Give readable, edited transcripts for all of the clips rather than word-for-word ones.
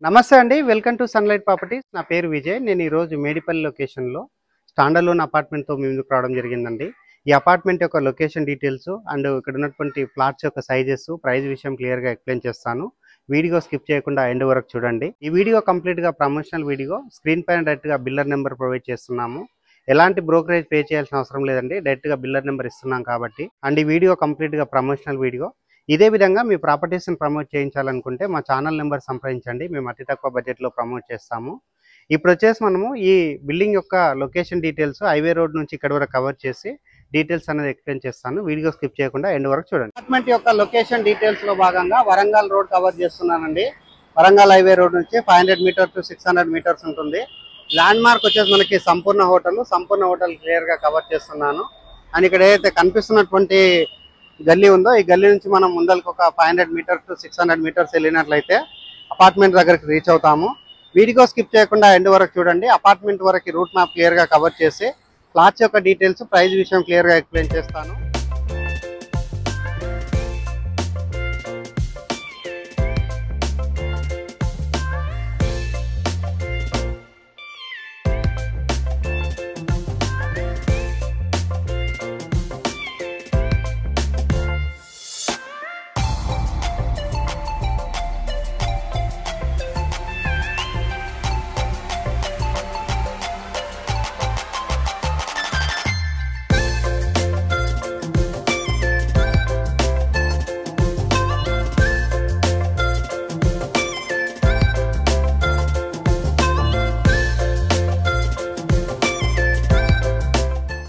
నమస్తే అండి. Welcome to sunlight properties. నా పేరు విజయ్. నేను ఈరోజు మేడిపల్లి లొకేషన్‌లో స్టాండర్‌లోన్ అపార్ట్మెంట్‌తో మీ ముందుకు రావడం జరిగిందండి. ఈ అపార్ట్మెంట్ యొక్క లొకేషన్ డీటెయిల్స్ అండ్ ఇక్కడ ఉన్నటువంటి ఫ్లాట్స్ యొక్క సైజెస్, ప్రైస్ విషయం క్లియర్‌గా ఎక్స్‌ప్లెయిన్ చేస్తాను. వీడియో స్కిప్ చేయకుండా ఎండ్ వరకు చూడండి. ఈ వీడియో కంప్లీట్‌గా ప్రమోషనల్ వీడియో. స్క్రీన్ పైన డైరెక్ట్‌గా బిల్లర్ నెంబర్ ప్రొవైడ్ చేస్తున్నాము. ఎలాంటి బ్రోకరేజ్ పే చేయాల్సిన అవసరం లేదండి. డైరెక్ట్‌గా బిల్లర్ నెంబర్ ఇస్తున్నాం కాబట్టి. అండ్ ఈ వీడియో కంప్లీట్‌గా ప్రమోషనల్ వీడియో. ఇదే విధంగా మీ ప్రాపర్టీస్ని ప్రమోట్ చేయించాలనుకుంటే మా ఛానల్ నెంబర్ సంప్రదించండి. మేము అతి తక్కువ బడ్జెట్లో ప్రమోట్ చేస్తాము. ఇప్పుడు వచ్చేసి మనము ఈ బిల్డింగ్ యొక్క లొకేషన్ డీటెయిల్స్ హైవే రోడ్ నుంచి ఇక్కడ వరకు కవర్ చేసి డీటెయిల్స్ అనేది ఎక్స్ప్లెయిన్ చేస్తాను. వీడియో స్కిప్ చేయకుండా ఎండ్ వరకు చూడండి. అపార్ట్మెంట్ యొక్క లొకేషన్ డీటెయిల్స్ లో భాగంగా వరంగల్ రోడ్ కవర్ చేస్తున్నానండి. వరంగల్ హైవే రోడ్ నుంచి 500 మీటర్స్ టు 600 మీటర్స్ ఉంటుంది. ల్యాండ్ మార్క్ వచ్చేసి మనకి సంపూర్ణ హోటల్ క్లియర్ గా కవర్ చేస్తున్నాను. అండ్ ఇక్కడ ఏదైతే కనిపిస్తున్నటువంటి గల్లీ ఉందో ఈ గల్లీ నుంచి మనం ముందరికి ఒక 500 మీటర్స్ టు 600 మీటర్స్ వెళ్ళినట్లయితే అపార్ట్మెంట్ దగ్గరికి రీచ్ అవుతాము. వీడియో స్కిప్ చేయకుండా ఎండ్ వరకు చూడండి. అపార్ట్మెంట్ వరకు రూట్ మ్యాప్ క్లియర్ గా కవర్ చేసి ఫ్లాట్స్ యొక్క డీటెయిల్స్, ప్రైస్ విషయం క్లియర్ గా ఎక్స్ప్లెయిన్ చేస్తాను.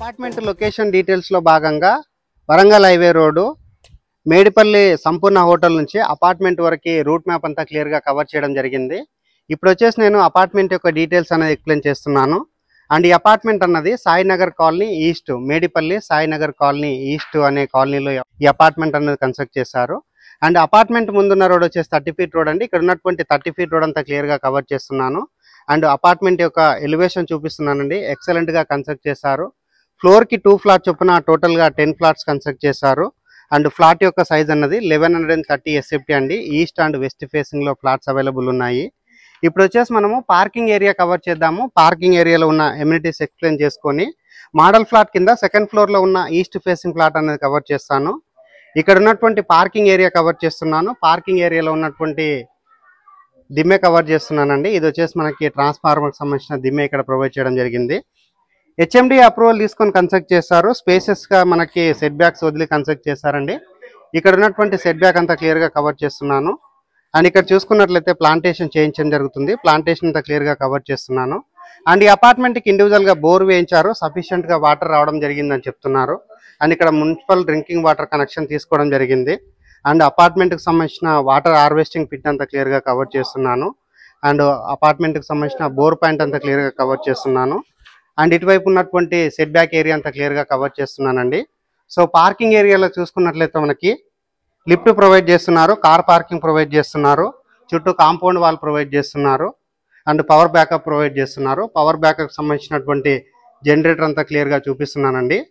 అపార్ట్మెంట్ లొకేషన్ డీటెయిల్స్ లో భాగంగా వరంగల్ హైవే రోడ్డు మేడిపల్లి సంపూర్ణ హోటల్ నుంచి అపార్ట్మెంట్ వరకు రూట్ మ్యాప్ అంతా క్లియర్ గా కవర్ చేయడం జరిగింది. ఇప్పుడు వచ్చేసి నేను అపార్ట్మెంట్ యొక్క డీటెయిల్స్ అనేది ఎక్స్ప్లెయిన్ చేస్తున్నాను. అండ్ ఈ అపార్ట్మెంట్ అన్నది Sainagar colony east, Medipally Sainagar colony east అనే కాలనీలో ఈ అపార్ట్మెంట్ అనేది కన్స్ట్రక్ట్ చేశారు. అండ్ అపార్ట్మెంట్ ముందున్న రోడ్ వచ్చేసి 30 ఫీట్ రోడ్ అండి. ఇక్కడ ఉన్నటువంటి 30 ఫీట్ రోడ్ అంతా క్లియర్ గా కవర్ చేస్తున్నాను. అండ్ అపార్ట్మెంట్ యొక్క ఎలివేషన్ చూపిస్తున్నానండి. ఎక్సలెంట్ గా కన్స్ట్రక్ట్ చేశారు. ఫ్లోర్ కి 2 ఫ్లాట్ చొప్పున టోటల్ గా 10 ఫ్లాట్స్ కన్స్ట్రక్ట్ చేశారు. అండ్ ఫ్లాట్ యొక్క సైజ్ అన్నది 1130 SFT అండి. ఈస్ట్ అండ్ వెస్ట్ ఫేసింగ్ లో ఫ్లాట్స్ అవైలబుల్ ఉన్నాయి. ఇప్పుడు వచ్చేసి మనము పార్కింగ్ ఏరియా కవర్ చేద్దాము. పార్కింగ్ ఏరియాలో ఉన్న ఎమ్యూనిటీస్ ఎక్స్ప్లెయిన్ చేసుకొని మోడల్ ఫ్లాట్ కింద సెకండ్ ఫ్లోర్ లో ఉన్న ఈస్ట్ ఫేసింగ్ ఫ్లాట్ అనేది కవర్ చేస్తాను. ఇక్కడ ఉన్నటువంటి పార్కింగ్ ఏరియా కవర్ చేస్తున్నాను. పార్కింగ్ ఏరియాలో ఉన్నటువంటి దిమ్మె కవర్ చేస్తున్నానండి. ఇది వచ్చేసి మనకి ట్రాన్స్ఫార్మర్ సంబంధించిన దిమ్మె ఇక్కడ ప్రొవైడ్ చేయడం జరిగింది. HMD అప్రూవల్ తీసుకొని కన్స్ట్రక్ట్ చేశారు. స్పేసెస్ గా మనకి సెట్ బ్యాక్స్ వదిలి కన్స్ట్రక్ట్ చేశారండి. ఇక్కడ ఉన్నటువంటి సెట్ బ్యాక్ అంతా క్లియర్ గా కవర్ చేస్తున్నాను. అండ్ ఇక్కడ చూసుకున్నట్లయితే ప్లాంటేషన్ చేయించడం జరుగుతుంది. ప్లాంటేషన్ అంతా క్లియర్ గా కవర్ చేస్తున్నాను. అండ్ ఈ అపార్ట్మెంట్ కి ఇండివిజువల్ గా బోర్ వేయించారు. సఫిషియెంట్ గా వాటర్ రావడం జరిగిందని చెప్తున్నారు. అండ్ ఇక్కడ మున్సిపల్ డ్రింకింగ్ వాటర్ కనెక్షన్ తీసుకోవడం జరిగింది. అండ్ అపార్ట్మెంట్ కి సంబంధించిన వాటర్ హార్వెస్టింగ్ పిట్ అంతా క్లియర్ గా కవర్ చేస్తున్నాను. అండ్ అపార్ట్మెంట్ కి సంబంధించిన బోర్ పాయింట్ అంతా క్లియర్ గా కవర్ చేస్తున్నాను. అండ్ ఇటువైపు ఉన్నటువంటి సెట్ బ్యాక్ ఏరియా అంతా క్లియర్ గా కవర్ చేస్తున్నానండి. సో పార్కింగ్ ఏరియాలో చూసుకున్నట్లయితే మనకి లిఫ్ట్ ప్రొవైడ్ చేస్తున్నారు, కార్ పార్కింగ్ ప్రొవైడ్ చేస్తున్నారు, చుట్టూ కాంపౌండ్ వాల్ ప్రొవైడ్ చేస్తున్నారు, అండ్ పవర్ బ్యాకప్ ప్రొవైడ్ చేస్తున్నారు. పవర్ బ్యాకప్ సంబంధించినటువంటి జనరేటర్ అంతా క్లియర్ గా చూపిస్తున్నానండి.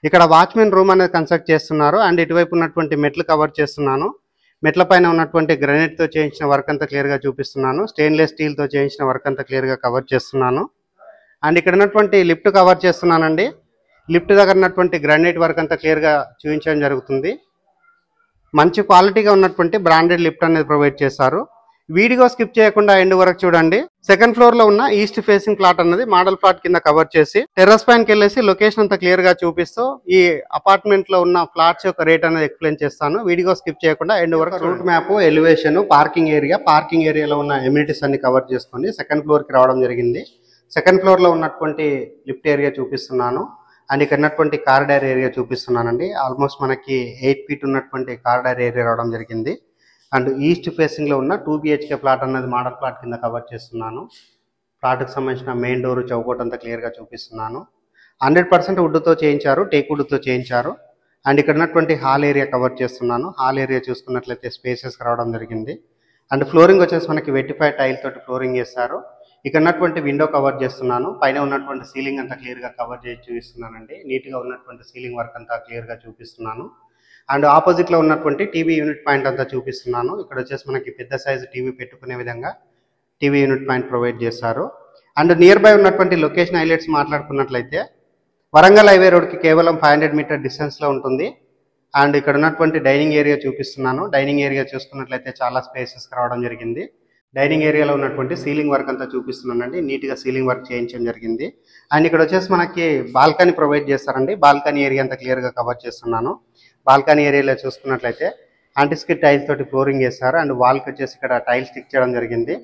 ఇక్కడ వాచ్మెన్ రూమ్ అనేది కన్స్ట్రక్ట్ చేస్తున్నారు. అండ్ ఇటువైపు ఉన్నటువంటి మెట్లు కవర్ చేస్తున్నాను. మెట్ల పైన ఉన్నటువంటి గ్రానైట్ తో చేయించిన వర్క్ అంతా క్లియర్ గా చూపిస్తున్నాను. స్టెయిన్లెస్ స్టీల్ తో చేయించిన వర్క్ అంతా క్లియర్ గా కవర్ చేస్తున్నాను. అండ్ ఇక్కడ ఉన్నటువంటి లిఫ్ట్ కవర్ చేస్తున్నానండి. లిఫ్ట్ దగ్గర ఉన్నటువంటి గ్రానైట్ వర్క్ అంతా క్లియర్ గా చూపించడం జరుగుతుంది. మంచి క్వాలిటీగా ఉన్నటువంటి బ్రాండెడ్ లిఫ్ట్ అనేది ప్రొవైడ్ చేశారు. వీడియో స్కిప్ చేయకుండా ఎండ్ వరకు చూడండి. సెకండ్ ఫ్లోర్ లో ఉన్న ఈస్ట్ ఫేసింగ్ ఫ్లాట్ అన్నది మోడల్ ఫ్లాట్ కింద కవర్ చేసి టెర్రస్ పైనకి వెళ్ళేసి లొకేషన్ అంతా క్లియర్ గా చూపిస్తూ ఈ అపార్ట్మెంట్ లో ఉన్న ఫ్లాట్స్ యొక్క రేట్ అనేది ఎక్స్ప్లెయిన్ చేస్తాను. వీడియో స్కిప్ చేయకుండా ఎండ్ వరకు రూట్ మ్యాప్, ఎలివేషన్, పార్కింగ్ ఏరియాలో ఉన్న ఎమ్యూనిటీస్ అన్ని కవర్ చేసుకొని సెకండ్ ఫ్లోర్ కి రావడం జరిగింది. సెకండ్ ఫ్లోర్ లో ఉన్నటువంటి లిఫ్ట్ ఏరియా చూపిస్తున్నాను. అండ్ ఇక్కడ ఉన్నటువంటి కారిడార్ ఏరియా చూపిస్తున్నానండి. ఆల్మోస్ట్ మనకి 8 ఫీట్ ఉన్నటువంటి కారిడార్ ఏరియా రావడం జరిగింది. అండ్ ఈస్ట్ ఫేసింగ్ లో ఉన్న 2 BHK ఫ్లాట్ అన్నది మోడల్ ఫ్లాట్ కింద కవర్ చేస్తున్నాను. ఫ్లాట్ కి సంబంధించిన మెయిన్ డోర్, చౌకోట్ అంతా క్లియర్ గా చూపిస్తున్నాను. 100% వుడ్ తో చేయించారు, టేక్ వుడ్ తో చేయించారు. అండ్ ఇక్కడ ఉన్నటువంటి హాల్ ఏరియా కవర్ చేస్తున్నాను. హాల్ ఏరియా చూసుకున్నట్లయితే స్పేసెస్ రావడం జరిగింది. అండ్ ఫ్లోరింగ్ వచ్చేసి మనకి వెటిఫైడ్ టైల్ తోటి ఫ్లోరింగ్ చేస్తారు. ఇక్కడ ఉన్నటువంటి విండో కవర్ చేస్తున్నాను. పైన ఉన్నటువంటి సీలింగ్ అంతా క్లియర్ గా కవర్ చేసి చూపిస్తున్నానండి. నీట్ గా ఉన్నటువంటి సీలింగ్ వర్క్ అంతా క్లియర్ గా చూపిస్తున్నాను. అండ్ ఆపోజిట్ లో ఉన్నటువంటి టీవీ యూనిట్ పాయింట్ అంతా చూపిస్తున్నాను. ఇక్కడ వచ్చేసి మనకి పెద్ద సైజు టీవీ పెట్టుకునే విధంగా టీవీ యూనిట్ పాయింట్ ప్రొవైడ్ చేశారు. అండ్ నియర్ బై ఉన్నటువంటి లొకేషన్ హైలైట్స్ మాట్లాడుకున్నట్లయితే వరంగల్ హైవే రోడ్కి కేవలం 500 మీటర్ డిస్టెన్స్లో ఉంటుంది. అండ్ ఇక్కడ ఉన్నటువంటి డైనింగ్ ఏరియా చూపిస్తున్నాను. డైనింగ్ ఏరియా చూసుకున్నట్లయితే చాలా స్పేసెస్ రావడం జరిగింది. డైనింగ్ ఏరియాలో ఉన్నటువంటి సీలింగ్ వర్క్ అంతా చూపిస్తున్నానండి. నీట్గా సీలింగ్ వర్క్ చేయించడం జరిగింది. అండ్ ఇక్కడ వచ్చేసి మనకి బాల్కనీ ప్రొవైడ్ చేస్తారండి. బాల్కనీ ఏరియా అంతా క్లియర్గా కవర్ చేస్తున్నాను. బాల్కనీ ఏరియాలో చూసుకున్నట్లయితే యాంటిస్కిట్ టైల్స్ తోటి ఫ్లోరింగ్ చేస్తారు. అండ్ వాల్కి వచ్చేసి ఇక్కడ టైల్స్ స్టిక్ చేయడం జరిగింది.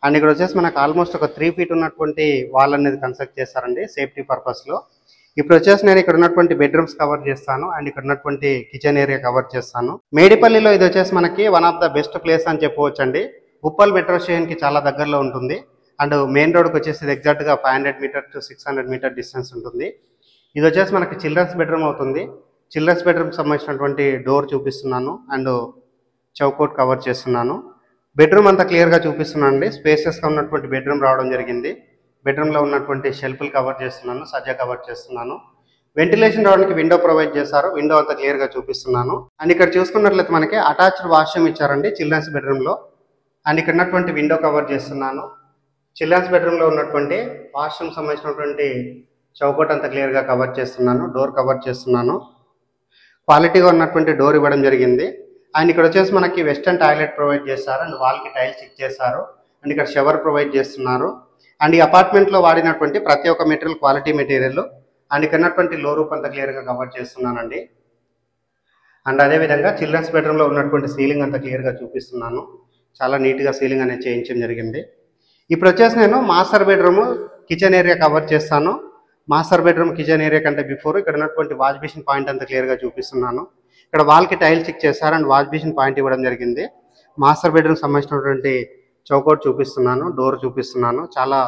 అండ్ ఇక్కడ వచ్చేసి మనకు ఆల్మోస్ట్ ఒక 3 feet ఉన్నటువంటి వాల్ అనేది కన్స్ట్రక్ట్ చేస్తారండి సేఫ్టీ పర్పస్లో. ఇప్పుడు వచ్చేసి నేను ఇక్కడ ఉన్నటువంటి బెడ్రూమ్స్ కవర్ చేస్తాను. అండ్ ఇక్కడ ఉన్నటువంటి కిచెన్ ఏరియా కవర్ చేస్తాను. మేడిపల్లిలో ఇది వచ్చేసి మనకి one of the best place అని చెప్పవచ్చు అండి. ఉప్పల్ మెట్రో స్టేషన్కి చాలా దగ్గరలో ఉంటుంది. అండ్ మెయిన్ రోడ్కి వచ్చేసి ఎగ్జాక్ట్గా 500 మీటర్ టు 600 మీటర్ డిస్టెన్స్ ఉంటుంది. ఇది వచ్చేసి మనకి చిల్డ్రన్స్ బెడ్రూమ్ అవుతుంది. చిల్డ్రన్స్ బెడ్రూమ్ సంబంధించినటువంటి డోర్ చూపిస్తున్నాను. అండ్ చౌకోట్ కవర్ చేస్తున్నాను. బెడ్రూమ్ అంతా క్లియర్గా చూపిస్తున్నాను అండి. స్పేసెస్గా ఉన్నటువంటి బెడ్రూమ్ రావడం జరిగింది. బెడ్రూమ్లో ఉన్నటువంటి షెల్ఫ్లు కవర్ చేస్తున్నాను. సజ్జా కవర్ చేస్తున్నాను. వెంటిలేషన్ రావడానికి విండో ప్రొవైడ్ చేశారు. విండో అంతా క్లియర్గా చూపిస్తున్నాను. అండ్ ఇక్కడ చూసుకున్నట్లయితే మనకి అటాచ్డ్ వాష్రూమ్ ఇచ్చారండి చిల్డ్రన్స్ బెడ్రూమ్లో. అండ్ ఇక్కడ ఉన్నటువంటి విండో కవర్ చేస్తున్నాను. చిల్డ్రన్స్ బెడ్రూమ్లో ఉన్నటువంటి వాష్రూమ్ సంబంధించినటువంటి చౌకోట్ అంతా క్లియర్గా కవర్ చేస్తున్నాను. డోర్ కవర్ చేస్తున్నాను. క్వాలిటీగా ఉన్నటువంటి డోర్ ఇవ్వడం జరిగింది. అండ్ ఇక్కడ వచ్చేసి మనకి వెస్టర్న్ టాయిలెట్ ప్రొవైడ్ చేస్తారు. అండ్ వాల్కి టైల్స్ స్టిక్ చేశారు. అండ్ ఇక్కడ షవర్ ప్రొవైడ్ చేస్తున్నారు. అండ్ ఈ అపార్ట్మెంట్లో వాడినటువంటి ప్రతి ఒక్క మెటీరియల్ క్వాలిటీ మెటీరియల్. అండ్ ఇక్కడ ఉన్నటువంటి లో రూప్ అంతా క్లియర్గా కవర్ చేస్తున్నానండి. అండ్ అదేవిధంగా చిల్డ్రన్స్ బెడ్రూమ్లో ఉన్నటువంటి సీలింగ్ అంతా క్లియర్గా చూపిస్తున్నాను. చాలా నీట్గా సీలింగ్ అనేది చేయించడం జరిగింది. ఇప్పుడు వచ్చేసి నేను master bedroom kitchen area cover చేస్తాను. మాస్టర్ బెడ్రూమ్ కిచెన్ ఏరియా కంటే బిఫోర్ ఇక్కడ ఉన్నటువంటి వాష్ బేసిన్ పాయింట్ అంతా క్లియర్గా చూపిస్తున్నాను. ఇక్కడ వాల్కి టైల్ స్టిక్ చేశారు. అండ్ వాష్ బేసిన్ పాయింట్ ఇవ్వడం జరిగింది. మాస్టర్ బెడ్రూమ్ సంబంధించినటువంటి చౌకోట్ చూపిస్తున్నాను. డోర్ చూపిస్తున్నాను. చాలా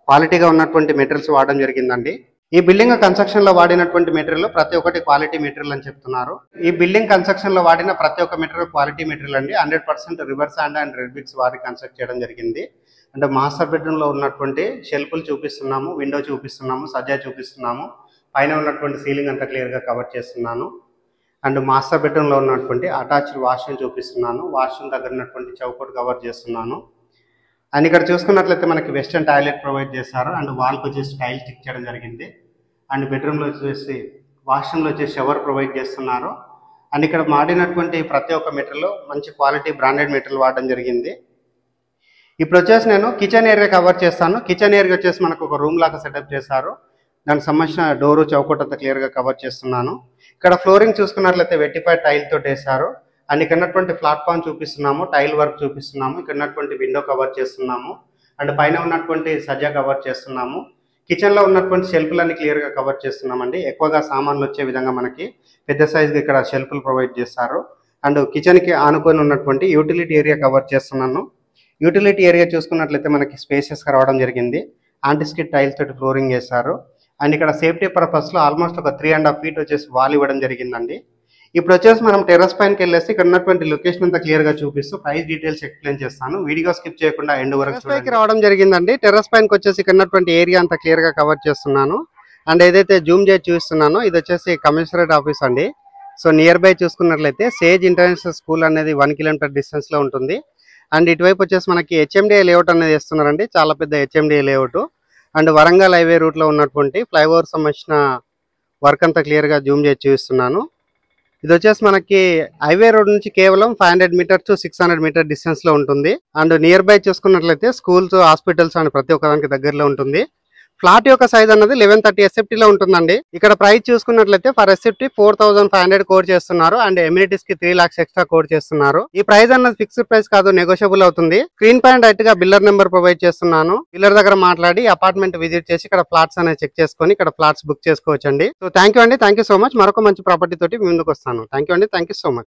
క్వాలిటీగా ఉన్నటువంటి మెటీరియల్స్ వాడడం జరిగిందండి. ఈ బిల్డింగ్ కన్స్ట్రక్షన్ లో వాడినటువంటి మెటీరియల్ ప్రతి ఒక్కటి క్వాలిటీ మెటీరియల్ అని చెప్తున్నారు. ఈ బిల్డింగ్ కన్స్ట్రక్షన్ లో వాడిన ప్రతి ఒక్క మెటీరియల్ క్వాలిటీ మెటీరియల్ అండి. 100% river sand and red bricks వాడి కన్స్ట్రక్ట్ చేయడం జరిగింది. అంటే మాస్టర్ బెడ్రూమ్ లో ఉన్నటువంటి షెల్ఫ్లు చూపిస్తున్నాము. విండో చూపిస్తున్నాము. సజ్జా చూపిస్తున్నాము. పైన ఉన్నటువంటి సీలింగ్ అంతా క్లియర్ గా కవర్ చేస్తున్నాను. అండ్ మాస్టర్ బెడ్రూమ్ లో ఉన్నటువంటి అటాచ్డ్ వాష్రూమ్ చూపిస్తున్నాను. వాష్రూమ్ దగ్గర ఉన్నటువంటి చౌకోట్ కవర్ చేస్తున్నాను. అండ్ ఇక్కడ చూసుకున్నట్లయితే మనకి వెస్టర్న్ టాయిలెట్ ప్రొవైడ్ చేస్తారు. అండ్ వాల్కి వచ్చేసి టైల్ స్టిక్ చేయడం జరిగింది. అండ్ బెడ్రూమ్లో వచ్చేసి వాష్రూమ్లో వచ్చేసి షవర్ ప్రొవైడ్ చేస్తున్నారు. అండ్ ఇక్కడ వాడినటువంటి ప్రతి ఒక్క మెటీరియల్ మంచి క్వాలిటీ బ్రాండెడ్ మెటీరియల్ వాడడం జరిగింది. ఇప్పుడు వచ్చేసి నేను కిచెన్ ఏరియా కవర్ చేస్తాను. కిచెన్ ఏరియా వచ్చేసి మనకు ఒక రూమ్ లాగా సెటప్ చేశారు. దానికి సంబంధించిన డోరు చౌకోట్ అంతా క్లియర్గా కవర్ చేస్తున్నాను. ఇక్కడ ఫ్లోరింగ్ చూసుకున్నట్లయితే వెట్టిఫైడ్ టైల్ తోటి వేశారు. అండ్ ఇక్కడ ఉన్నటువంటి ప్లాట్ఫామ్ చూపిస్తున్నాము. టైల్ వర్క్ చూపిస్తున్నాము. ఇక్కడ ఉన్నటువంటి విండో కవర్ చేస్తున్నాము. అండ్ పైన ఉన్నటువంటి సజ్జా కవర్ చేస్తున్నాము. కిచెన్లో ఉన్నటువంటి షెల్ఫ్లన్నీ క్లియర్గా కవర్ చేస్తున్నామండి. ఎక్కువగా సామాన్లు వచ్చే విధంగా మనకి పెద్ద సైజుగా ఇక్కడ షెల్ఫ్లు ప్రొవైడ్ చేస్తారు. అండ్ కిచెన్కి ఆనుకొని ఉన్నటువంటి యూటిలిటీ ఏరియా కవర్ చేస్తున్నాను. యూటిలిటీ ఏరియా చూసుకున్నట్లయితే మనకి స్పేసెస్గా రావడం జరిగింది. యాంటిస్కిట్ టైల్స్ తోటి ఫ్లోరింగ్ చేశారు. అండ్ ఇక్కడ సేఫ్టీ పర్పస్లో ఆల్మోస్ట్ ఒక 3.5 feet వచ్చేసి వాల్ ఇవ్వడం జరిగిందండి. ఇప్పుడు వచ్చేసి మనం టెర్రస్ పైనకి వెళ్ళేసి ఇక్కడ ఉన్నటువంటి లొకేషన్ అంతా క్లియర్ గా చూపిస్తూ ప్రైస్ డీటెయిల్స్ ఎక్స్ప్లెయిన్ చేస్తాను. వీడియో స్కిప్ చేయకుండా ఎండ్ వరకు రావడం జరిగిందండి. టెర్రస్ పైనకి వచ్చేసి ఇక్కడ ఉన్నటువంటి ఏరియా అంతా క్లియర్ గా కవర్ చేస్తున్నాను. అండ్ ఏదైతే జూమ్ చేసి చూస్తున్నానో ఇది వచ్చేసి కమిషనరేట్ ఆఫీస్ అండి. సో నియర్ బై చూసుకున్నట్లయితే సేజ్ ఇంటర్నేషనల్ స్కూల్ అనేది 1 kilometer డిస్టెన్స్ లో ఉంటుంది. అండ్ ఇటువైపు వచ్చేసి మనకి HMDA లేఅవుట్ అనేది వేస్తున్నారండి. చాలా పెద్ద HMDA layout. And Warangal highway route లో ఉన్నటువంటి ఫ్లైఓవర్ సంబంధించిన వర్క్ అంతా క్లియర్ గా జూమ్ చేసి చూస్తున్నాను. ఇది వచ్చేసి మనకి హైవే రోడ్ నుంచి కేవలం 500 మీటర్స్ టు 600 మీటర్ డిస్టెన్స్ లో ఉంటుంది. అండ్ నియర్ బై చూసుకున్నట్లయితే స్కూల్స్, హాస్పిటల్స్ అని ప్రతి ఒక్కదానికి దగ్గరలో ఉంటుంది. ఫ్లాట్ యొక్క సైజ్ అన్నది 1130 SFT లో ఉంటుందండి. ఇక్కడ ప్రైస్ చూసుకున్నట్లయితే ఫర్ SFT 4500 కోడ్ చేస్తున్నారు. అండ్ ఎమ్యూనిటీస్ కి 3 lakhs ఎక్స్ట్రా కోడ్ చేస్తున్నారు. ఈ ప్రైస్ అన్నది ఫిక్స్డ్ ప్రైస్ కాదు, నెగోషియబుల్ అవుతుంది. స్క్రీన్ పైన డైరెక్ట్ గా బిల్లర్ నెంబర్ ప్రొవైడ్ చేస్తున్నాను. బిల్లర్ దగ్గర మాట్లాడి అపార్ట్మెంట్ విజిట్ చేసి ఇక్కడ ఫ్లాట్స్ అనేది చెక్ చేసుకొని ఇక్కడ ఫ్లాట్స్ బుక్ చేసుకోవచ్చండి. సో థ్యాంక్ యూ అండి. Thank you so much. మరొక మంచి ప్రాపర్టీ తోటి ముందుకు వస్తాను. థ్యాంక్ యూ అండి. Thank you so much.